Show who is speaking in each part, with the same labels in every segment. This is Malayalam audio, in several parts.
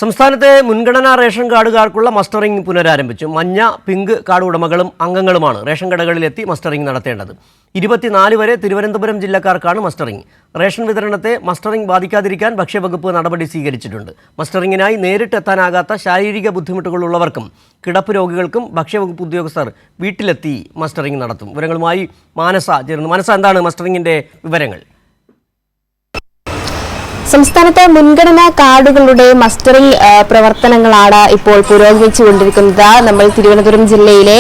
Speaker 1: സംസ്ഥാനത്തെ മുൻഗണനാ റേഷൻ കാർഡുകാർക്കുള്ള മസ്റ്ററിംഗ് പുനരാരംഭിച്ചു. മഞ്ഞ, പിങ്ക് കാർഡ് ഉടമകളും അംഗങ്ങളുമാണ് റേഷൻ കടകളിലെത്തി മസ്റ്ററിംഗ് നടത്തേണ്ടത്. 24 വരെ തിരുവനന്തപുരം ജില്ലക്കാർക്കാണ് മസ്റ്ററിംഗ്. റേഷൻ വിതരണത്തെ മസ്റ്ററിംഗ് ബാധിക്കാതിരിക്കാൻ ഭക്ഷ്യവകുപ്പ് നടപടി സ്വീകരിച്ചിട്ടുണ്ട്. മസ്റ്ററിംഗിനായി നേരിട്ടെത്താനാകാത്ത ശാരീരിക ബുദ്ധിമുട്ടുകളുള്ളവർക്കും കിടപ്പ് രോഗികൾക്കും ഭക്ഷ്യവകുപ്പ് ഉദ്യോഗസ്ഥർ വീട്ടിലെത്തി മസ്റ്ററിംഗ് നടത്തും. വിവരങ്ങളുമായി മാനസ ചേർന്നു. മാനസ, എന്താണ് മസ്റ്ററിംഗിന്റെ വിവരങ്ങൾ?
Speaker 2: സംസ്ഥാനത്തെ മുൻഗണനാ കാർഡുകളുടെ മസ്റ്ററിംഗ് പ്രവർത്തനങ്ങളാണ് ഇപ്പോൾ പുരോഗമിച്ചുകൊണ്ടിരിക്കുന്നത്. നമ്മൾ തിരുവനന്തപുരം ജില്ലയിലെ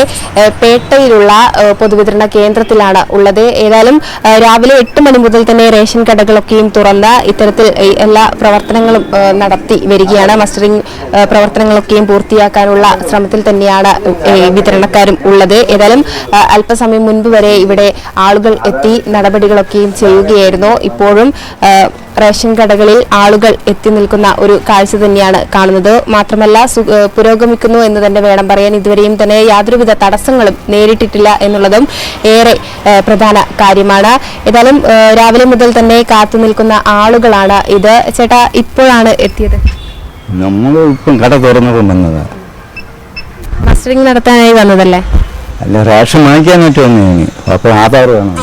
Speaker 2: പേട്ടയിലുള്ള പൊതുവിതരണ കേന്ദ്രത്തിലാണ് ഉള്ളത്. ഏതായാലും രാവിലെ 8 മണി മുതൽ തന്നെ റേഷൻ കടകളൊക്കെയും തുറന്ന് ഇത്തരത്തിൽ എല്ലാ പ്രവർത്തനങ്ങളും നടത്തി വരികയാണ്. മസ്റ്ററിംഗ് പ്രവർത്തനങ്ങളൊക്കെയും പൂർത്തിയാക്കാനുള്ള ശ്രമത്തിൽ തന്നെയാണ് വിതരണക്കാരും ഉള്ളത്. ഏതായാലും അല്പസമയം മുൻപ് വരെ ഇവിടെ ആളുകൾ എത്തി നടപടികളൊക്കെയും ചെയ്യുകയായിരുന്നു. ഇപ്പോഴും റേഷൻ കടകളിൽ ആളുകൾ എത്തി നിൽക്കുന്ന ഒരു കാഴ്ച തന്നെയാണ് കാണുന്നത്. മാത്രമല്ല പുരോഗമിക്കുന്നു എന്ന് തന്നെ വേണം പറയാൻ. ഇതുവരെയും തന്നെ യാതൊരുവിധ തടസ്സങ്ങളും നേരിട്ടിട്ടില്ല എന്നുള്ളതും ഏറെ പ്രധാന കാര്യമാണ്. ഏതായാലും രാവിലെ മുതൽ തന്നെ കാത്തു നിൽക്കുന്ന ആളുകളാണ് ഇത്. ചേട്ടാ, ഇപ്പോഴാണ് എത്തിയത്?
Speaker 3: നമ്മളിപ്പം കട തുറന്നപ്പോൾ വന്നതാ.
Speaker 2: മസ്റ്ററിംഗ് നടത്താനായി വന്നതല്ലേ?
Speaker 3: അല്ല, റേഷൻ വാങ്ങിക്കാനായിട്ട് വന്നേ. അപ്പൊ ആധാർ വേണം.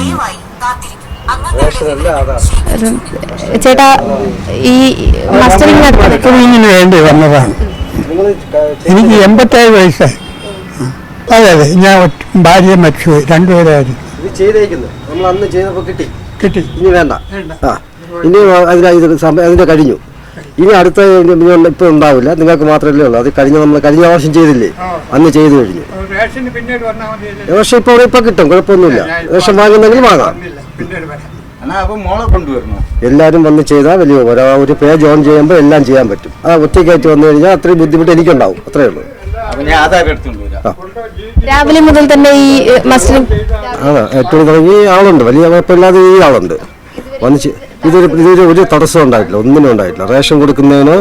Speaker 2: ചേട്ടാ, ഈ മസ്റ്ററിംഗ്
Speaker 4: വേണ്ടി വന്നതാണ്. എനിക്ക് 87 വയസ്സായി. അതെ, ഞാൻ ഭാര്യ മരിച്ചു, രണ്ടുപേരായിരുന്നു. കിട്ടി.
Speaker 5: ഇനി വേണ്ട. ഇനി അതിന്റെ കഴിഞ്ഞു. ഇനി അടുത്ത ഇപ്പൊ ഉണ്ടാവില്ല. നിങ്ങൾക്ക് മാത്രമല്ലേ ഉള്ളൂ. അത് നമ്മൾ കഴിഞ്ഞ വർഷം ചെയ്തില്ലേ, അന്ന് ചെയ്തു കഴിഞ്ഞു. റേഷൻ ഇപ്പൊ കിട്ടും, കുഴപ്പമൊന്നുമില്ല. റേഷൻ വാങ്ങുന്നെങ്കിൽ വാങ്ങാം. എല്ലാരും വന്ന് ചെയ്താൽ വലിയ ഒരു പേജ് ഓൺ ചെയ്യുമ്പോൾ എല്ലാം ചെയ്യാൻ പറ്റും. ഒറ്റയ്ക്കായിട്ട് വന്നു കഴിഞ്ഞാൽ അത്രയും ബുദ്ധിമുട്ട് എനിക്കുണ്ടാവും. അത്രേ ഉള്ളൂ.
Speaker 2: രാവിലെ മുതൽ തന്നെ ഈ
Speaker 5: ഏറ്റവും തുടങ്ങി ആളുണ്ട്. വലിയ കുഴപ്പമില്ലാതെ ഈ ആളുണ്ട് വന്ന്. ഇതൊരു ഒരു തടസ്സം ഉണ്ടായിട്ടില്ല, ഒന്നിനും ഉണ്ടായിട്ടില്ല. റേഷൻ കൊടുക്കുന്നതിനോ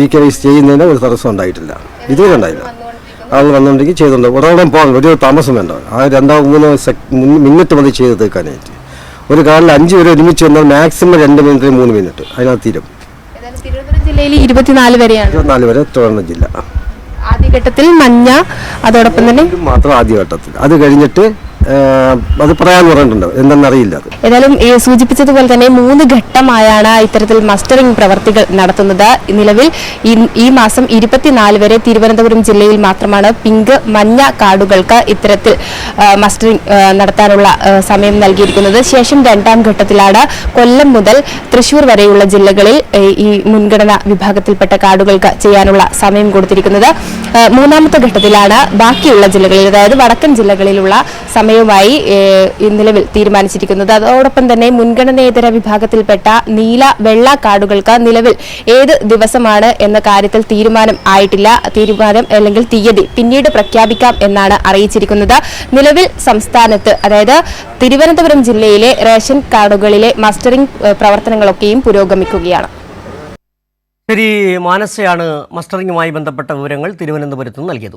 Speaker 5: ഈ കേസ് ചെയ്യുന്നതിനോ ഒരു തടസ്സം ഉണ്ടായിട്ടില്ല. ഇതുവരെ ഉണ്ടായില്ല. ആൾ വന്നുണ്ടെങ്കിൽ ചെയ്തുണ്ട്. ഉടനെ പോകണം, ഒരു താമസം വേണ്ട. 2-3 മിനിറ്റ് മതി ചെയ്ത് തീർക്കാനായിട്ട്. ഒരു കാറിൽ 5 പേര് ഒരുമിച്ച് വന്നാൽ മാക്സിമം 2 മിനിറ്റ് 3 മിനിറ്റ് അതിനകത്ത് തീരും.
Speaker 2: തിരുവനന്തപുരം ജില്ലയിൽ 24
Speaker 5: വരെ തിരുവനന്തപുരം ജില്ല.
Speaker 2: ആദ്യഘട്ടത്തിൽ മഞ്ഞ, അതോടൊപ്പം തന്നെ
Speaker 5: മാത്രം ആദ്യഘട്ടത്തിൽ. അത് കഴിഞ്ഞിട്ട് അത് പറയാൻ പറഞ്ഞിട്ടുണ്ട്, എന്തെന്നറിയില്ല.
Speaker 2: ഏതായാലും സൂചിപ്പിച്ചതുപോലെ തന്നെ 3 ഘട്ടമായാണ് ഇത്തരത്തിൽ മസ്റ്ററിംഗ് പ്രവർത്തികൾ നടത്തുന്നത്. നിലവിൽ ഈ മാസം 24 വരെ തിരുവനന്തപുരം ജില്ലയിൽ മാത്രമാണ് പിങ്ക്, മഞ്ഞ കാർഡുകൾക്ക് ഇത്തരത്തിൽ മസ്റ്ററിംഗ് നടത്താനുള്ള സമയം നൽകിയിരിക്കുന്നത്. ശേഷം 2ാം ഘട്ടത്തിലാണ് കൊല്ലം മുതൽ തൃശൂർ വരെയുള്ള ജില്ലകളിൽ ഈ മുൻഗണനാ വിഭാഗത്തിൽപ്പെട്ട കാർഡുകൾക്ക് ചെയ്യാനുള്ള സമയം കൊടുത്തിരിക്കുന്നത്. 3ാമത്തെ ഘട്ടത്തിലാണ് ബാക്കിയുള്ള ജില്ലകളിൽ, അതായത് വടക്കൻ ജില്ലകളിലുള്ള സമയവുമായി നിലവിൽ തീരുമാനിച്ചിരിക്കുന്നത്. അതോടൊപ്പം തന്നെ മുൻഗണനേതര വിഭാഗത്തിൽപ്പെട്ട നീല, വെള്ള കാർഡുകൾക്ക് നിലവിൽ ഏത് ദിവസമാണ് എന്ന കാര്യത്തിൽ തീരുമാനം ആയിട്ടില്ല. തീരുമാനം അല്ലെങ്കിൽ തീയതി പിന്നീട് പ്രഖ്യാപിക്കാം എന്നാണ് അറിയിച്ചിരിക്കുന്നത്. നിലവിൽ സംസ്ഥാനത്ത്, അതായത് തിരുവനന്തപുരം ജില്ലയിലെ റേഷൻ കാർഡുകളിലെ മസ്റ്ററിംഗ് പ്രവർത്തനങ്ങളൊക്കെയും പുരോഗമിക്കുകയാണ്.
Speaker 1: ശരി, മാനസയാണ് മസ്റ്ററിംഗുമായി ബന്ധപ്പെട്ട വിവരങ്ങൾ തിരുവനന്തപുരത്ത് നൽകിയത്.